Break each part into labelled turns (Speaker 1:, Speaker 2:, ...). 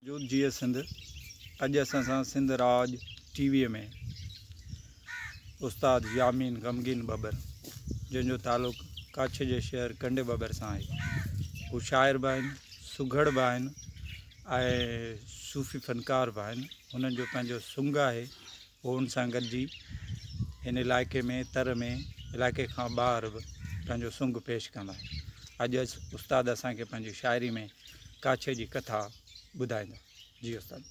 Speaker 1: जो जीअ सिंध अॼु असां सां सिंध राज टीवीअ में उस्ताद यामीन ग़मगीन बबर जंहिंजो तालुक़ु कच्छ जे शहर कंडे बबर सां आहे। हू शाइर बि आहिनि, सुघड़ बि आहिनि ऐं सूफ़ी फ़नकार बि आहिनि। हुननि जो पंहिंजो सुंग आहे, उहो हुन सां गॾिजी हिन इलाइक़े में तर में इलाइक़े खां ॿाहिरि बि पंहिंजो सुंग पेश कंदा आहिनि। अॼु उस्ताद असांखे पंहिंजी शाइरी में कच्छ जी कथा ॿुधाईंदा। जी उस्ताद।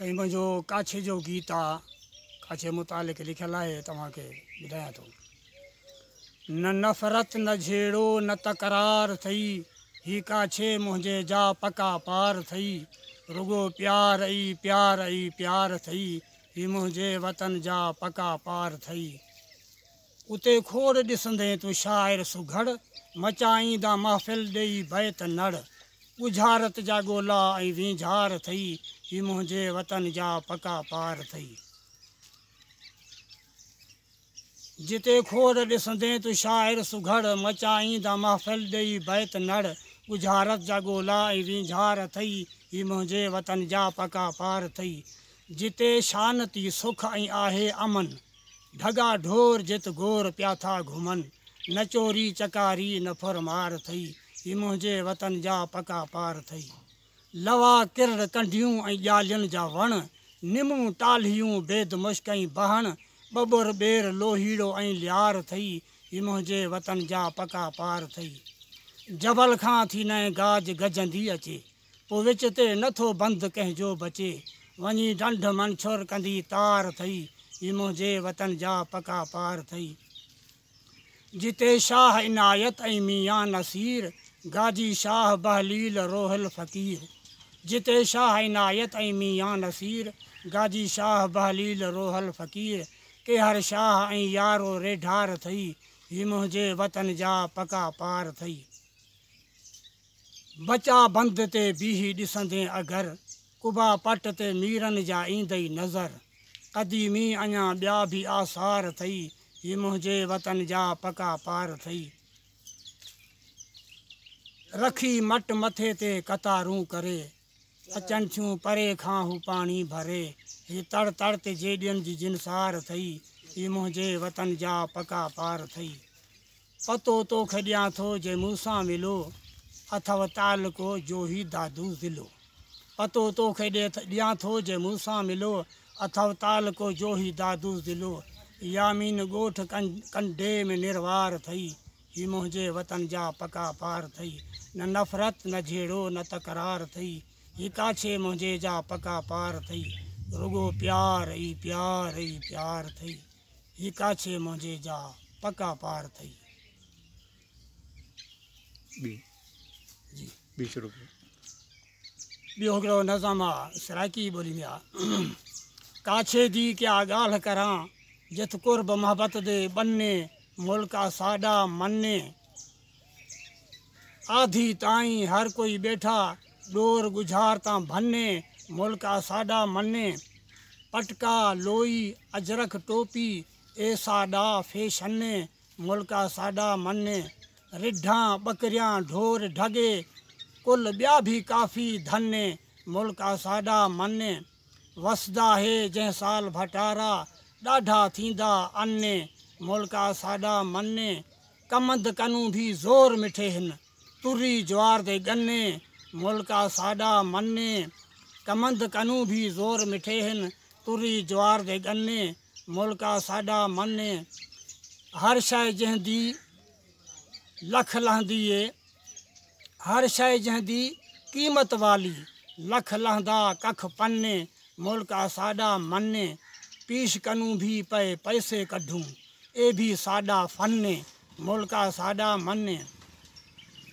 Speaker 2: ऐं मुंहिंजो कच्छ जो गीत आहे, कच्छ मुतालिक़ लिखियलु आहे, तव्हांखे ॿुधायां थो। न नफ़रत न झेड़ो न तकरार थई, ही कच्छ मुंहिंजे जा पका पार थई। रुगो प्यार ई प्यार ई प्यार थई, ही मुंहिंजे वतन जा पका पार थई। उते खोड़ ॾिसंदे तूं शाइर सुघड़, मचाईंदा महफ़िल ॾेई बैत नड़। बुझारत जा ॻोला ऐं वींझार थई, ही मुंहिंजे वतन जा पका पार थई। जिते खोड़ ॾिसंदे तूं शाइर सुघड़, मचाईंदा महफ़िल ॾेई बैत नड़। बुझारत जा ॻोला ऐं वींझार थई, ही मुंहिंजे वतन जा पका पार थई। जिते शानती सुख ऐं आहे अमन, ढगा ढोर जित गोर पिया था घुमन। न चोरी चकारी न फुरमार थई, ही मुंहिंजे वतन जा पका पार थई। लवा किरड़ कंढियूं ऐं ॼालियुनि जा वण, निमूं टाल्हियूं बेद मुश्क ऐं बहण। बबुर ॿेर लोहीड़ो ऐं लियार थई, ही मुंहिंजे वतन जा पका पार थई। जबल खां थी न गाज गजंदी अचे, पोइ विच ते नथो बंदि कंहिंजो बचे। वञी ढंढ मंछुर कंदी तार थई, ही मुंहिंजे वतन जा पका पार थई। जिते शाह इनायत ऐं मियां नसीर, गाजी शाह बहलील रोहल फ़कीर। जिते शाह इनायत ऐं मियां नसीर, गाजी शाह बहलील रोहल फ़कीर। के हर शाह ऐं यारो रेढार थई, ही मुंहिंजे वतन जा पका पार थई। बचा बंद ते बीही ॾिसंदे अगर, कुबा पट ते मीरनि जा ईंदई नज़र। क़दीमी अञा ॿिया बि आसार थई, ही मुंहिंजे वतन जा पका पार थई। रखी मट मथे ते कतारूं करे, अचनि थियूं परे खां हू पाणी भरे। ही तड़ तड़ ते जेॾियुनि जी जिनसार थई, ही मुंहिंजे वतन जा पका पार थई। पतो तोखे ॾियां थो जे मूंसां मिलो, अथव तालुको जो ही दादू ज़िलो। पतो तोखे ॾियां थो जे मूंसां मिलो, अथव तालुको जो ही दादू ज़िलो। यामीन ॻोठ कंडे में निर्वार थई, ही मुंहिंजे वतन जा पका पार थई। न नफ़रत न झेड़ो न तकरार थई, ही कच्छ मुंहिंजे जा पका पार थई। रुगो प्यार ई प्यार ई प्यार थई, ही कच्छ मुंहिंजे जा पका पार थई।
Speaker 1: बी शुरू
Speaker 2: ॿियो हिकिड़ो नज़म आहे, सराइकी ॿोली में आहे। कच्छ जी क्या ॻाल्हि करां, जित कुर्ब मोहब्बत दे बन्ने। मुल्का साडा मन्ने, आधी ताईं हर कोई बैठा, डोर गुझार तां भन्ने। मुल्का साडा मन्ने, पटका लोई अजरक टोपी, ए साडा फैशने। मुल्का साडा मन्ने, रिढां बकरियां ढोर ढगे, कुल ॿिया भी काफ़ी धन्ने। मुल्का साडा मन्ने, वसदा है जंहिं साल भटारा, ॾाढा थींदा अन्ने। मुल्का साडा मन्ने, कमंद कनूं भी ज़ोर मिठे हिन, तुरी ज्वार दे गन्ने। मुल्का साडा मन्ने, कमंद कनूं भी ज़ोर मिठे हिन, तुरी ज्वार दे गन्ने। मुल्का साडा मन्ने, हर शइ जंहिंदी लख लहंदी ए, हर शइ जंहिंदी क़ीमत वाली, लख लहंदा कख पन्ने। मुल्का साडा मन्ने, पीश कनूं भी पए पैसे कढूं, ए भी साडा फन्ने। मुल्का साडा मन्ने,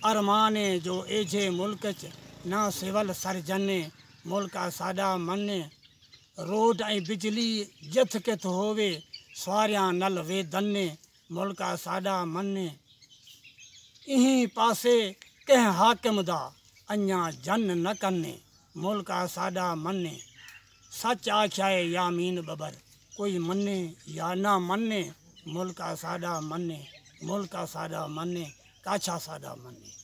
Speaker 2: अरमाने जो एझे मुल्क च ना सिवल सरजने। मुल्का साडा मन्ने, रोड ऐं बिजली जिथ किथ होवे, स्वारियां नल वे दन्ने। मुल्का साडा मन्ने, इहीं पासे कंहिं हाकिम दा अञा जन न कन्ने। मुल्का साडा मन्ने, सच आख्या है यामीन बबर, कोई मन्ने या ना मन्ने। मुल्का साडा मन्ने, मुल्का साडा मन्ने, काछा साडा मन्ने।